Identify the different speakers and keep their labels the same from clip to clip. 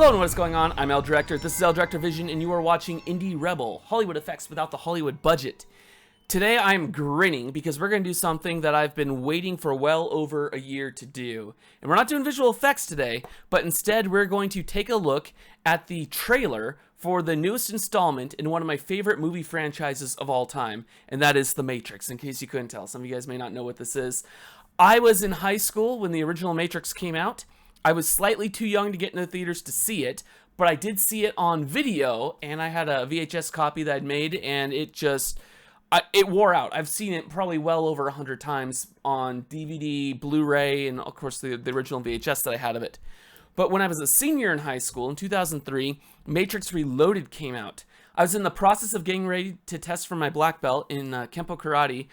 Speaker 1: Hello and what's going on? I'm El Director. This is El Director Vision and you are watching Indie Rebel, Hollywood effects without the Hollywood budget. Today I'm grinning because we're going to do something that I've been waiting for well over a year to do. And we're not doing visual effects today, but instead we're going to take a look at the trailer for the newest installment in one of my favorite movie franchises of all time, and that is The Matrix, in case you couldn't tell. Some of you guys may not know what this is. I was in high school when the original Matrix came out. I was slightly too young to get into the theaters to see it, but I did see it on video, and I had a VHS copy that I'd made, and it wore out. I've seen it probably well over 100 times on DVD, Blu-ray, and of course the original VHS that I had of it. But when I was a senior in high school in 2003, Matrix Reloaded came out. I was in the process of getting ready to test for my black belt in Kempo Karate,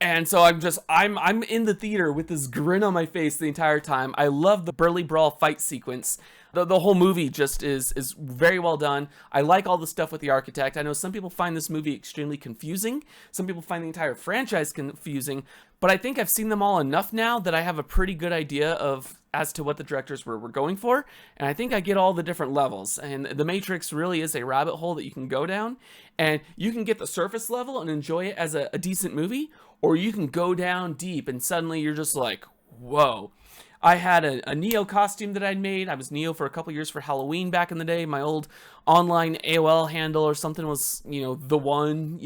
Speaker 1: and so I'm in the theater with this grin on my face the entire time. I love the Burly Brawl fight sequence. The whole movie just is very well done. I like all the stuff with the architect. I know some people find this movie extremely confusing. Some people find the entire franchise confusing. But I think I've seen them all enough now that I have a pretty good idea as to what the directors were going for. And I think I get all the different levels. And The Matrix really is a rabbit hole that you can go down. And you can get the surface level and enjoy it as a decent movie. Or you can go down deep and suddenly you're just like, whoa. I had a Neo costume that I'd made. I was Neo for a couple years for Halloween back in the day. My old online AOL handle or something was, the one,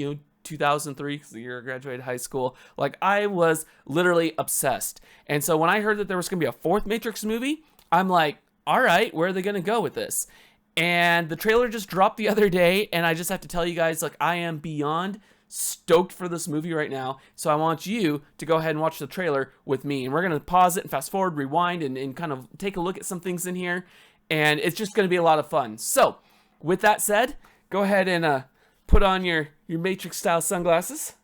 Speaker 1: 2003, because the year I graduated high school. Like, I was literally obsessed. And so when I heard that there was going to be a fourth Matrix movie, I'm like, all right, where are they going to go with this? And the trailer just dropped the other day, and I just have to tell you guys, like, I am beyond stoked for this movie right now, so I want you to go ahead and watch the trailer with me, and we're going to pause it and fast forward, rewind, and kind of take a look at some things in here, and it's just going to be a lot of fun. So, with that said, go ahead and put on your Matrix-style sunglasses,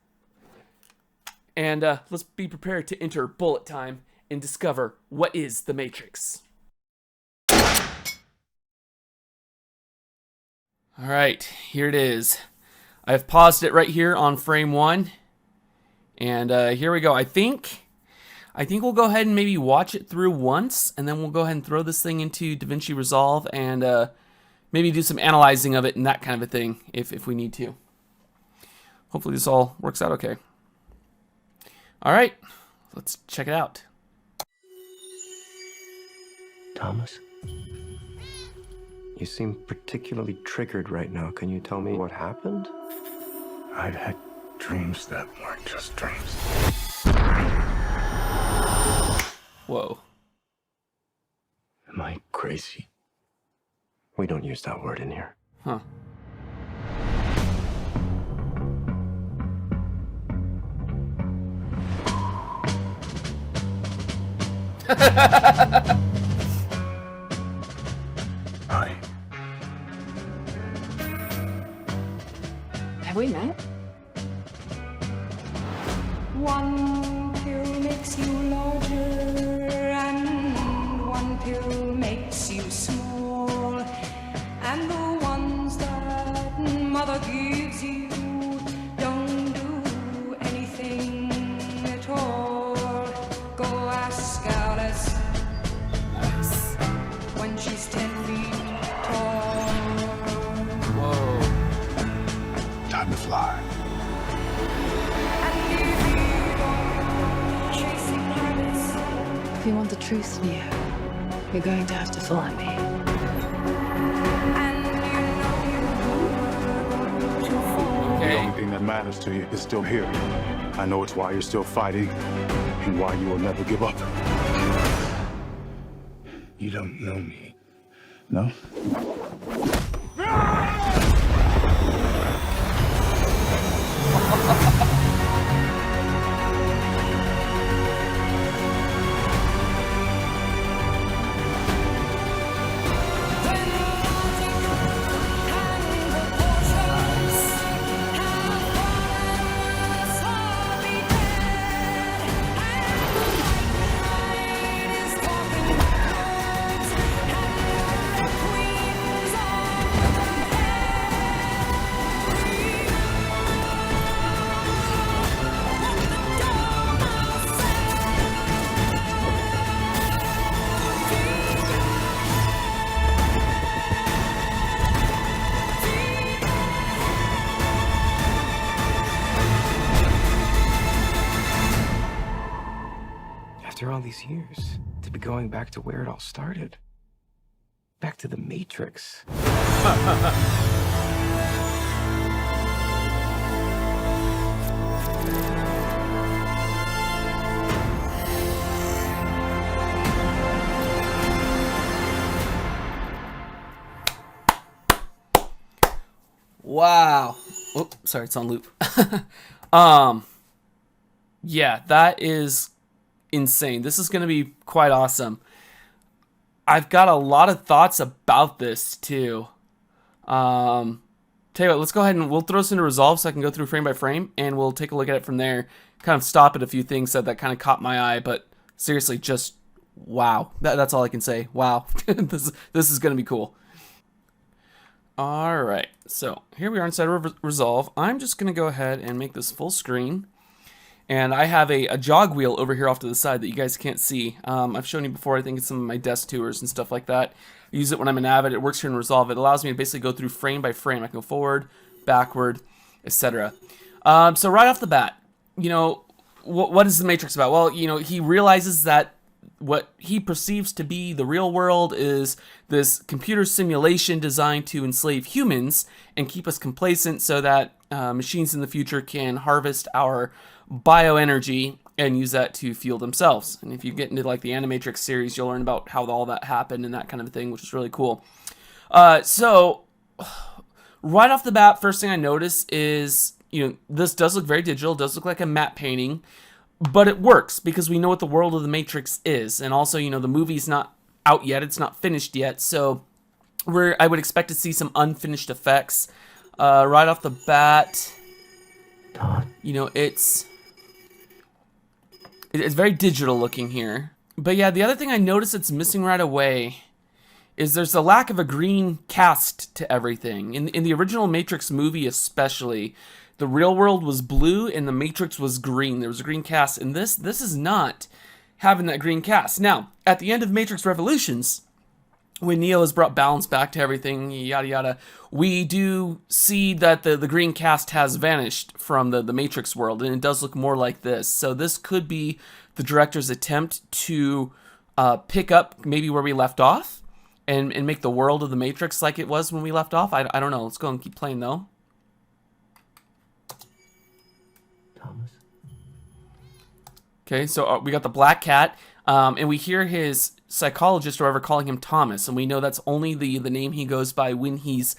Speaker 1: and let's be prepared to enter bullet time and discover what is The Matrix. Alright, here it is. I've paused it right here on frame 1, and here we go. I think we'll go ahead and maybe watch it through once, and then we'll go ahead and throw this thing into DaVinci Resolve and maybe do some analyzing of it and that kind of a thing if we need to. Hopefully this all works out okay. All right, let's check it out.
Speaker 2: Thomas? You seem particularly triggered right now. Can you tell me what happened?
Speaker 3: I've had dreams that weren't just dreams.
Speaker 1: Whoa.
Speaker 3: Am I crazy?
Speaker 2: We don't use that word in here.
Speaker 1: Huh.
Speaker 3: Hi.
Speaker 4: Have we met?
Speaker 5: One pill makes you larger and one pill makes you small, and the ones that mother gives you don't do anything at all. Go ask Alice.
Speaker 1: Nice.
Speaker 5: When she's 10 feet tall.
Speaker 1: Whoa.
Speaker 3: Time to fly.
Speaker 4: If you want the truth, Neo, you're going to have to follow me.
Speaker 3: The only thing that matters to you is still here. I know it's why you're still fighting and why you will never give up. You don't know me, no?
Speaker 2: all these years to be going back to where it all started. Back to the Matrix.
Speaker 1: Wow. Oh, sorry, it's on loop. Yeah, that is insane. This is going to be quite awesome. I've got a lot of thoughts about this too. Tell you what, let's go ahead and we'll throw this into Resolve so I can go through frame by frame, and we'll take a look at it from there. Kind of stop at a few things that kind of caught my eye, but seriously, just wow. That's all I can say. Wow. This is going to be cool. All right, so here we are inside of Resolve. I'm just going to go ahead and make this full screen. And I have a jog wheel over here off to the side that you guys can't see. I've shown you before, I think it's some of my desk tours and stuff like that. I use it when I'm in Avid. It works here in Resolve. It allows me to basically go through frame by frame. I can go forward, backward, etc. So right off the bat, you know, what is the Matrix about? Well, you know, he realizes that what he perceives to be the real world is this computer simulation designed to enslave humans and keep us complacent so that machines in the future can harvest our bioenergy and use that to fuel themselves. And if you get into like the Animatrix series, you'll learn about how all that happened and that kind of thing, which is really cool. So right off the bat, first thing I notice is, you know, this does look very digital, does look like a matte painting, but it works because we know what the world of the Matrix is. And also, you know, the movie's not out yet, it's not finished yet, so I would expect to see some unfinished effects. Right off the bat, you know, it's very digital looking here. But yeah, the other thing I noticed that's missing right away is there's a lack of a green cast to everything. In the original Matrix movie especially, the real world was blue and the Matrix was green. There was a green cast, and this is not having that green cast. Now, at the end of Matrix Revolutions, when Neo has brought balance back to everything, yada yada, we do see that the green cast has vanished from the Matrix world, and it does look more like this. So this could be the director's attempt to pick up maybe where we left off and make the world of the Matrix like it was when we left off. I don't know. Let's go and keep playing though.
Speaker 2: Thomas.
Speaker 1: Okay, so we got the black cat, and we hear his psychologist or whatever calling him Thomas, and we know that's only the name he goes by when he's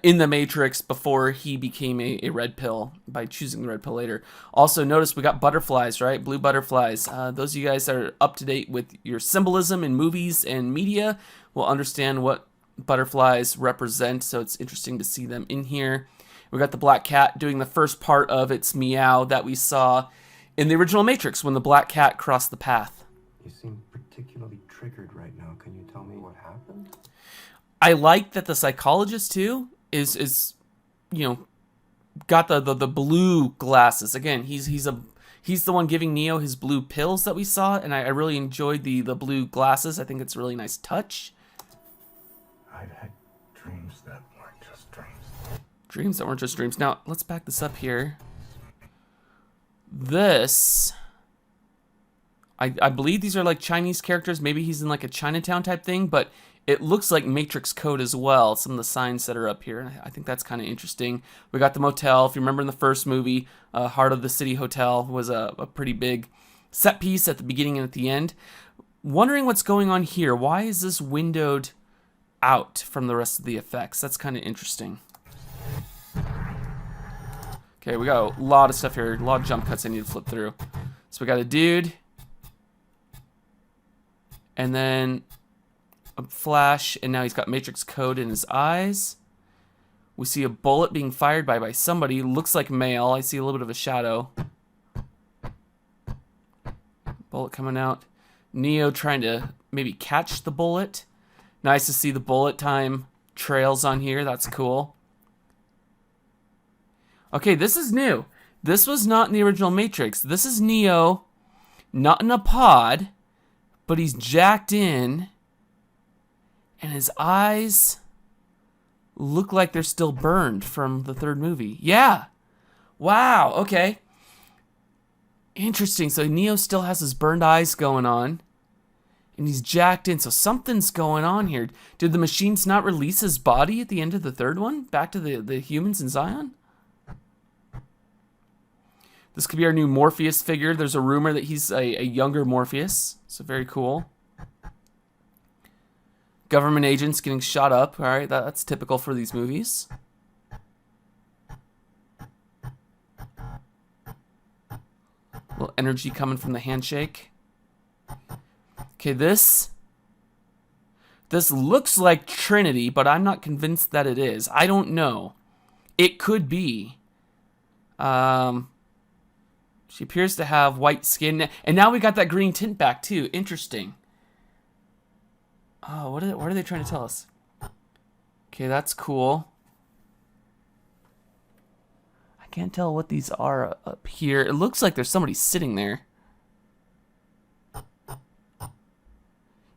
Speaker 1: in the Matrix before he became a red pill by choosing the red pill later. Also, notice we got butterflies, right? Blue butterflies. Those of you guys that are up to date with your symbolism in movies and media will understand what butterflies represent, so it's interesting to see them in here. We got the black cat doing the first part of its meow that we saw in the original Matrix when the black cat crossed the path.
Speaker 2: You seem particularly triggered right now. Can you tell me what happened?
Speaker 1: I like that the psychologist too is you know, got the blue glasses. Again, he's the one giving Neo his blue pills that we saw, and I really enjoyed the blue glasses. I think it's a really nice touch.
Speaker 3: I've had dreams that weren't just dreams.
Speaker 1: Dreams that weren't just dreams. Now, let's back this up here. This, I believe these are like Chinese characters. Maybe he's in like a Chinatown type thing, but it looks like Matrix code as well. Some of the signs that are up here. I think that's kind of interesting. We got the motel. If you remember in the first movie, Heart of the City Hotel was a pretty big set piece at the beginning and at the end. Wondering what's going on here. Why is this windowed out from the rest of the effects? That's kind of interesting. Okay, we got a lot of stuff here. A lot of jump cuts I need to flip through. So we got a dude. And then a flash, and now he's got Matrix code in his eyes. We see a bullet being fired by somebody. Looks like male. I see a little bit of a shadow. Bullet coming out. Neo trying to maybe catch the bullet. Nice to see the bullet time trails on here. That's cool. Okay, this is new. This was not in the original Matrix. This is Neo, not in a pod, but he's jacked in, and his eyes look like they're still burned from the third movie. Yeah. Wow, okay. Interesting. So Neo still has his burned eyes going on. And he's jacked in. So something's going on here. Did the machines not release his body at the end of the third one? Back to the humans in Zion? This could be our new Morpheus figure. There's a rumor that he's a younger Morpheus. So very cool. Government agents getting shot up. All right, that's typical for these movies. A little energy coming from the handshake. Okay, this looks like Trinity, but I'm not convinced that it is. I don't know. It could be. She appears to have white skin, and now we got that green tint back too. Interesting. Oh, what are they trying to tell us? Okay, that's cool. I can't tell what these are up here. It looks like there's somebody sitting there.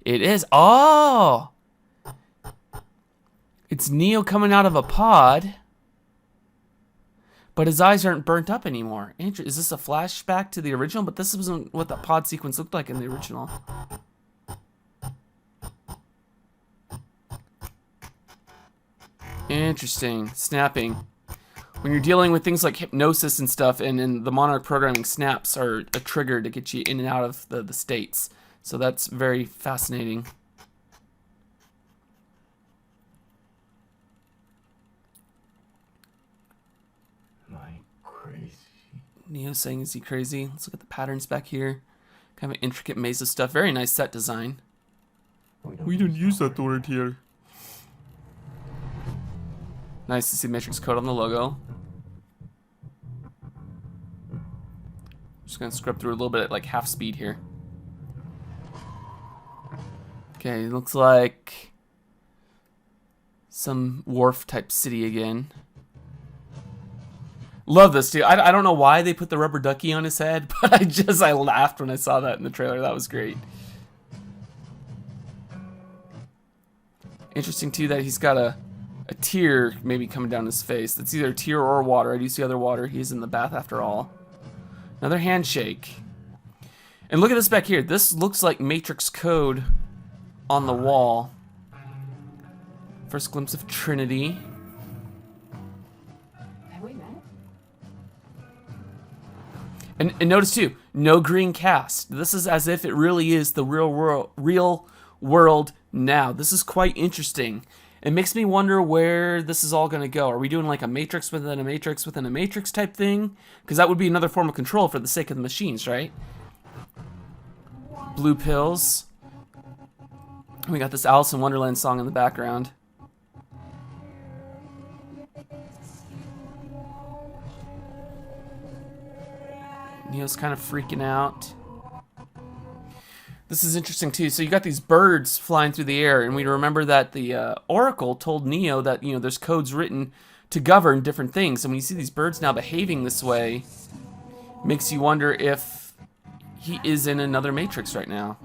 Speaker 1: It is. Oh! It's Neo coming out of a pod. But his eyes aren't burnt up anymore. Is this a flashback to the original? But this wasn't what the pod sequence looked like in the original. Interesting. Snapping. When you're dealing with things like hypnosis and stuff, and the Monarch programming, snaps are a trigger to get you in and out of the states. So that's very fascinating.
Speaker 2: Am I crazy?
Speaker 1: Neo saying, is he crazy? Let's look at the patterns back here. Kind of an intricate maze of stuff. Very nice set design.
Speaker 2: We don't use
Speaker 1: that word here. Nice to see Matrix code on the logo. Just gonna scrub through a little bit at like half speed here. Okay, looks like some wharf type city again. Love this dude. I don't know why they put the rubber ducky on his head, but I laughed when I saw that in the trailer. That was great. Interesting too that he's got a tear maybe coming down his face. It's either a tear or water. I do see other water. He's in the bath after all. Another handshake. And look at this back here. This looks like Matrix code on the wall. First glimpse of Trinity.
Speaker 4: Have we met?
Speaker 1: And notice too, no green cast. This is as if it really is the real world now. This is quite interesting. It makes me wonder where this is all going to go. Are we doing like a Matrix within a Matrix within a Matrix type thing? Because that would be another form of control for the sake of the machines, right? Blue pills. We got this Alice in Wonderland song in the background. Neo's kind of freaking out. This is interesting too. So you got these birds flying through the air, and we remember that the Oracle told Neo that, you know, there's codes written to govern different things. And when you see these birds now behaving this way, it makes you wonder if he is in another Matrix right now.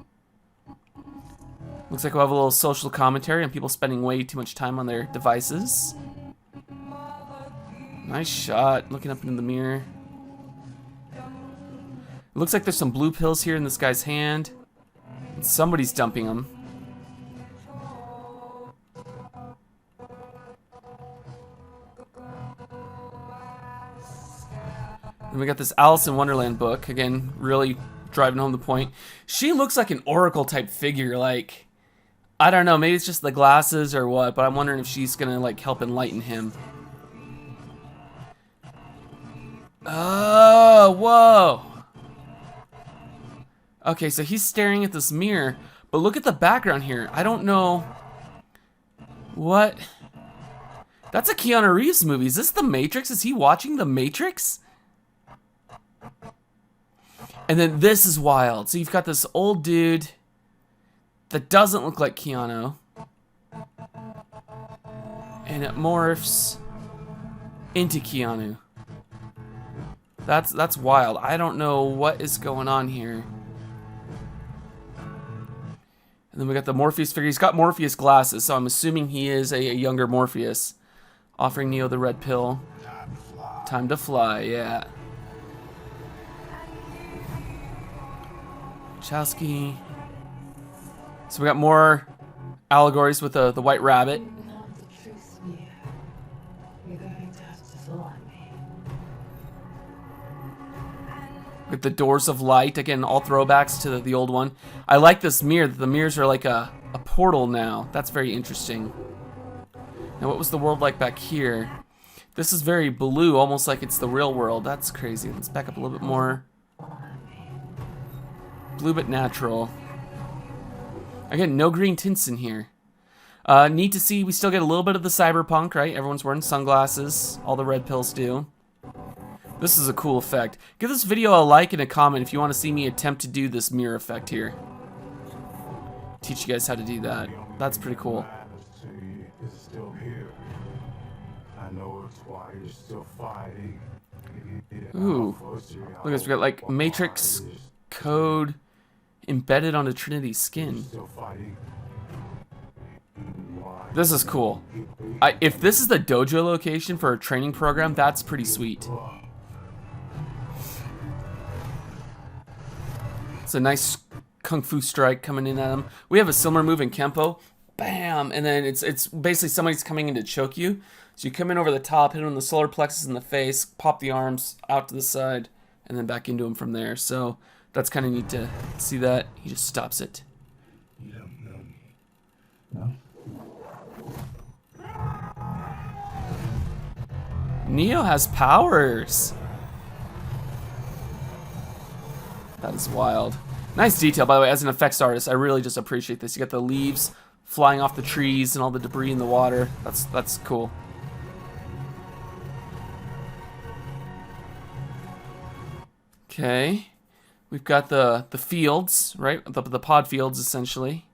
Speaker 1: Looks like we'll have a little social commentary on people spending way too much time on their devices. Nice shot, looking up into the mirror. It looks like there's some blue pills here in this guy's hand. And somebody's dumping them. And we got this Alice in Wonderland book. Again, really driving home the point. She looks like an Oracle type figure. Like, I don't know, maybe it's just the glasses or what, but I'm wondering if she's gonna like help enlighten him. Oh, whoa. Okay, so he's staring at this mirror, but look at the background here. I don't know what. That's a Keanu Reeves movie. Is this The Matrix? Is he watching The Matrix? And then this is wild. So you've got this old dude that doesn't look like Keanu, and it morphs into Keanu. That's wild. I don't know what is going on here. And then we got the Morpheus figure. He's got Morpheus glasses, so I'm assuming he is a younger Morpheus. Offering Neo the red pill. Time to fly, yeah. Wachowski. So we got more allegories with the white rabbit.
Speaker 4: If you want the truth, Neo, you're going to have to follow me.
Speaker 1: With the doors of light, again, all throwbacks to the old one. I like this mirror. The mirrors are like a portal now. That's very interesting. Now, what was the world like back here? This is very blue, almost like it's the real world. That's crazy. Let's back up a little bit more. Blue but natural. Again, no green tints in here. Neat to see we still get a little bit of the cyberpunk, right? Everyone's wearing sunglasses. All the red pills do. This is a cool effect. Give this video a like and a comment if you want to see me attempt to do this mirror effect here. Teach you guys how to do that. That's pretty cool.
Speaker 3: It's still here. I know it's why you're still fighting.
Speaker 1: Ooh. Look at this, we got like Matrix code embedded onto Trinity's skin. This is cool. If this is the dojo location for a training program, that's pretty sweet. It's a nice kung fu strike coming in at him. We have a similar move in Kempo. Bam! And then it's basically somebody's coming in to choke you. So you come in over the top, hit him in the solar plexus in the face, pop the arms out to the side, and then back into him from there. So that's kind of neat to see that. He just stops it.
Speaker 3: You don't know me. No?
Speaker 1: Neo has powers. That is wild. Nice detail, by the way. As an effects artist, I really just appreciate this. You got the leaves flying off the trees and all the debris in the water. That's cool. Okay, we've got the fields, right? The pod fields, essentially.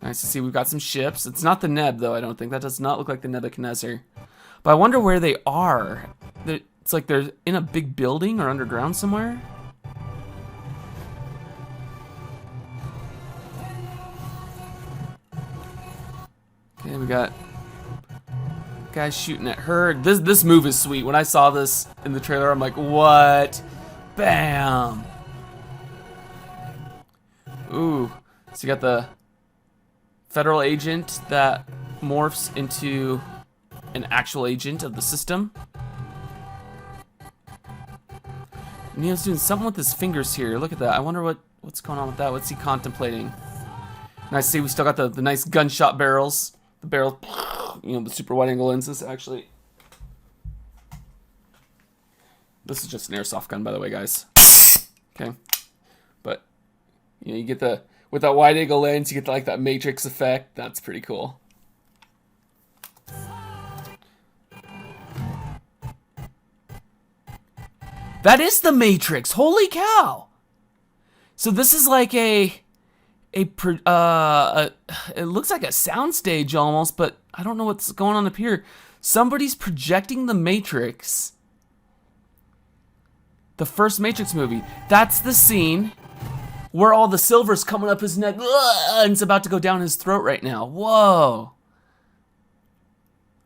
Speaker 1: Nice to see we've got some ships. It's not the Neb, though, I don't think. That does not look like the Nebuchadnezzar. But I wonder where they are. It's like they're in a big building or underground somewhere. Okay, we got guys shooting at her. This move is sweet. When I saw this in the trailer, I'm like, what? Bam! Ooh. So you got the federal agent that morphs into an actual agent of the system. Neo's doing something with his fingers here. Look at that. I wonder what's going on with that. What's he contemplating? And I see we still got the nice gunshot barrels. The barrel, you know, the super wide angle lenses, actually. This is just an airsoft gun, by the way, guys. Okay. But, you know, you get with that wide angle lens, you get like that Matrix effect. That's pretty cool. That is the Matrix. Holy cow. So this is like it looks like a soundstage almost, but I don't know what's going on up here. Somebody's projecting the Matrix. The first Matrix movie. That's the scene where all the silver's coming up his neck, and it's about to go down his throat right now. Whoa.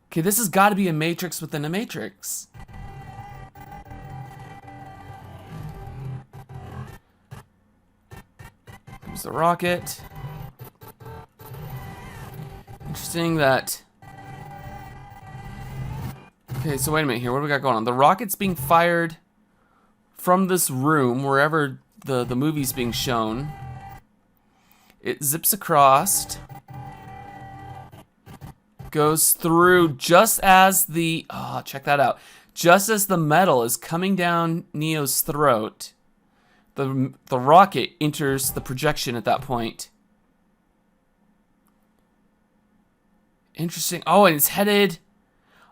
Speaker 1: Okay, this has got to be a Matrix within a Matrix. There's the rocket. Interesting that... Okay, so wait a minute here. What do we got going on? The rocket's being fired from this room, wherever the movie's being shown. It zips across. Goes through just as the... Oh, check that out. Just as the metal is coming down Neo's throat, the rocket enters the projection at that point. Interesting. Oh, and it's headed...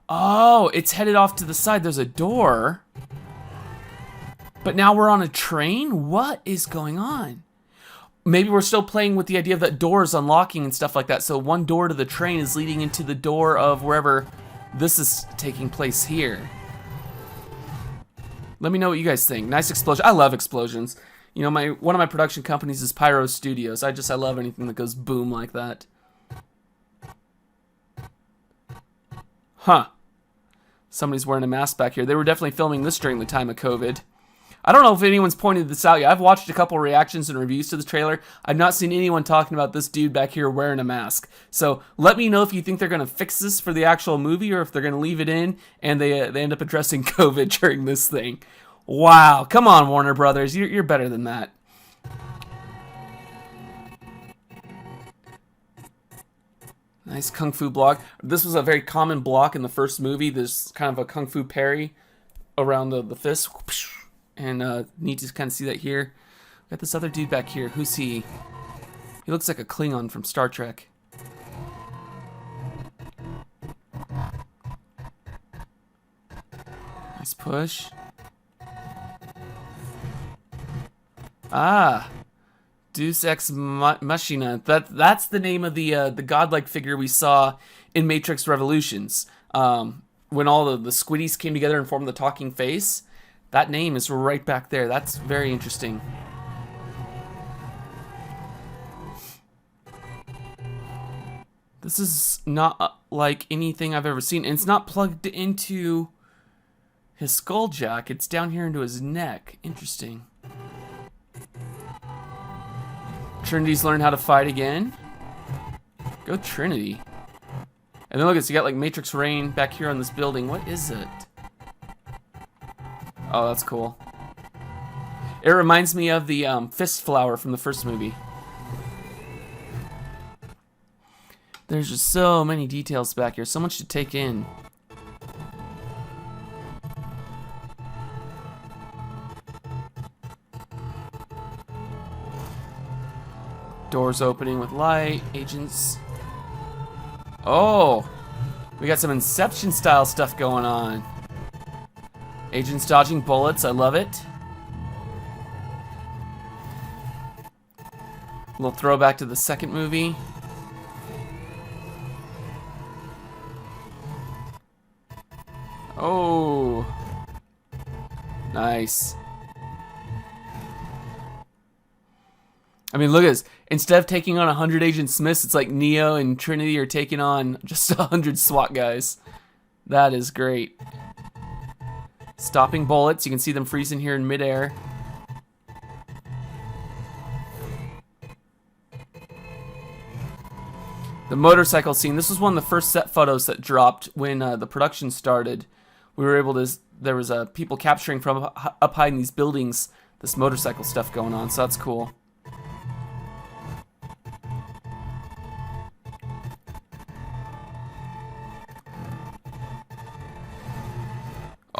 Speaker 1: Oh, it's headed off to the side. There's a door. But now we're on a train? What is going on? Maybe we're still playing with the idea of that doors unlocking and stuff like that. So one door to the train is leading into the door of wherever this is taking place here. Let me know what you guys think. Nice explosion. I love explosions. You know, one of my production companies is Pyro Studios. I love anything that goes boom like that. Huh. Somebody's wearing a mask back here. They were definitely filming this during the time of COVID. I don't know if anyone's pointed this out yet. I've watched a couple reactions and reviews to the trailer. I've not seen anyone talking about this dude back here wearing a mask. So let me know if you think they're going to fix this for the actual movie or if they're going to leave it in and they end up addressing COVID during this thing. Wow. Come on, Warner Brothers. You're better than that. Nice kung fu block. This was a very common block in the first movie. There's kind of a kung fu parry around the fist. And neat to kind of see that here. Got this other dude back here. Who's he? He looks like a Klingon from Star Trek. Nice push. Ah. Deus Ex Machina. That's the name of the godlike figure we saw in Matrix Revolutions. When all the squiddies came together and formed the talking face. That name is right back there. That's very interesting. This is not like anything I've ever seen. And it's not plugged into his skull jack. It's down here into his neck. Interesting. Trinity's learned how to fight again. Go Trinity. And then look, you got like Matrix Rain back here on this building. What is it? Oh, that's cool. It reminds me of the fist flower from the first movie. There's just so many details back here. So much to take in. Doors opening with light. Agents. Oh! We got some Inception style stuff going on. Agents dodging bullets. I love it. A little throwback to the second movie. Oh. Nice. I mean, look at this. Instead of taking on 100 Agent Smiths, it's like Neo and Trinity are taking on just 100 SWAT guys. That is great. Stopping bullets. You can see them freezing here in midair. The motorcycle scene. This was one of the first set photos that dropped when the production started. We were able to... There was people capturing from up high in these buildings this motorcycle stuff going on, so that's cool.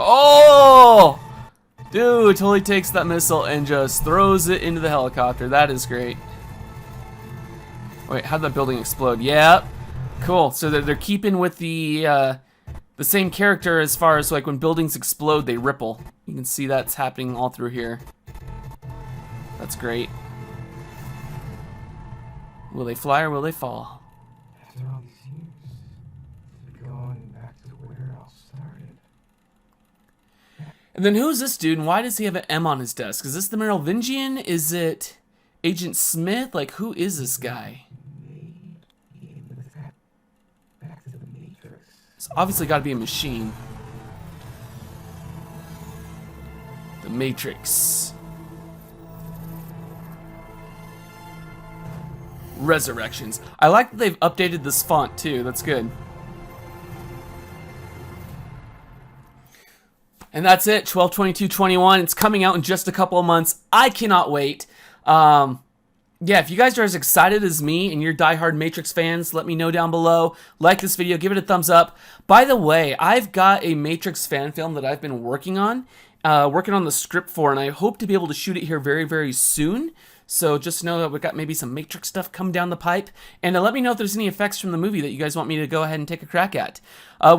Speaker 1: Oh! Dude totally takes that missile and just throws it into the helicopter. That is great. Wait, how'd that building explode? Yeah. Cool. So they're keeping with the same character as far as like when buildings explode, they ripple. You can see that's happening all through here. That's great. Will they fly or will they fall?
Speaker 2: After all these years, we're going back to where it all started.
Speaker 1: And then who's this dude and why does he have an M on his desk? Is this the Merovingian? Is it Agent Smith? Like, who is this guy?
Speaker 2: Back to the Matrix.
Speaker 1: It's obviously got to be a machine. The Matrix. Resurrections. I like that they've updated this font too. That's good. And that's it. 12/22/21. It's coming out in just a couple of months. I cannot wait. Yeah, if you guys are as excited as me and you're diehard Matrix fans, let me know down below. Like this video, give it a thumbs up. By the way, I've got a Matrix fan film that I've been working on the script for, and I hope to be able to shoot it here very, very soon. So just know that we've got maybe some Matrix stuff coming down the pipe. And let me know if there's any effects from the movie that you guys want me to go ahead and take a crack at.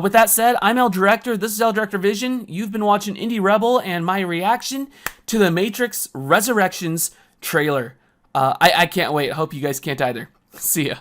Speaker 1: With that said, I'm El Director. This is El Director Vision. You've been watching Indie Rebel and my reaction to the Matrix Resurrections trailer. I can't wait. I hope you guys can't either. See ya.